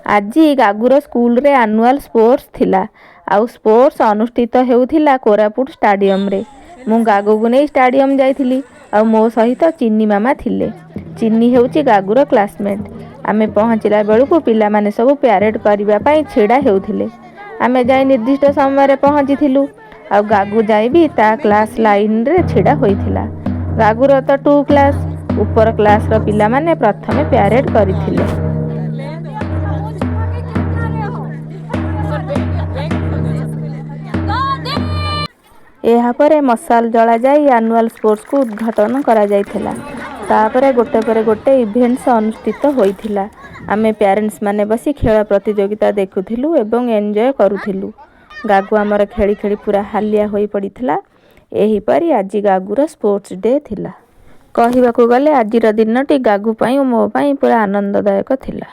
ଆଜି ଗାଗୁର ସ୍କୁଲରେ annual sports ଥିଲା ଆଉ ସ୍ପୋର୍ଟସ ଅନୁଷ୍ଠିତ ହେଉଥିଲା କୋରାପୁଟ ଷ୍ଟାଡିୟମରେ। ମୁଁ ଗାଗୁକୁ ନେଇ ଷ୍ଟାଡିୟମ ଯାଇଥିଲି ଆଉ ମୋ ସହିତ ଚିନି ମାମା ଥିଲେ। ଚିନି ହେଉଛି ଗାଗୁର କ୍ଲାସମେଟ୍। ଆମେ ପହଞ୍ଚିଲା ବେଳକୁ ପିଲାମାନେ ସବୁ ପ୍ୟାରେଡ୍ କରିବା ପାଇଁ ଛିଡ଼ା ହେଉଥିଲେ। ଆମେ ଯାଇ ନିର୍ଦ୍ଦିଷ୍ଟ ସମୟରେ ପହଞ୍ଚିଥିଲୁ ଆଉ ଗାଗୁ ଯାଇ ବି ତା କ୍ଲାସ ଲାଇନରେ ଛିଡ଼ା ହୋଇଥିଲା। ଗାଗୁର ତ 2 କ୍ଲାସ୍। ଉପର କ୍ଲାସର ପିଲାମାନେ ପ୍ରଥମେ ପ୍ୟାରେଡ୍ କରିଥିଲେ। ଏହାପରେ ମଶାଲ ଜଳାଯାଇ ଆନୁଆଲ ସ୍ପୋର୍ଟସକୁ ଉଦ୍ଘାଟନ କରାଯାଇଥିଲା। ତାପରେ ଗୋଟେ ପରେ ଗୋଟେ ଇଭେଣ୍ଟସ ଅନୁଷ୍ଠିତ ହୋଇଥିଲା। ଆମେ ପ୍ୟାରେଣ୍ଟସ୍ ମାନେ ବସି ଖେଳ ପ୍ରତିଯୋଗିତା ଦେଖୁଥିଲୁ ଏବଂ ଏନ୍ଜୟ କରୁଥିଲୁ। ଗାଗୁ ଆମର ଖେଳି ଖେଳି ପୁରା ହାଲିଆ ହୋଇପଡ଼ିଥିଲା। ଏହିପରି ଆଜି ଗାଗୁର ସ୍ପୋର୍ଟସ ଡେ ଥିଲା। କହିବାକୁ ଗଲେ ଆଜିର ଦିନଟି ଗାଗୁ ପାଇଁ ଓ ମୋ ପାଇଁ ପୁରା ଆନନ୍ଦଦାୟକ ଥିଲା।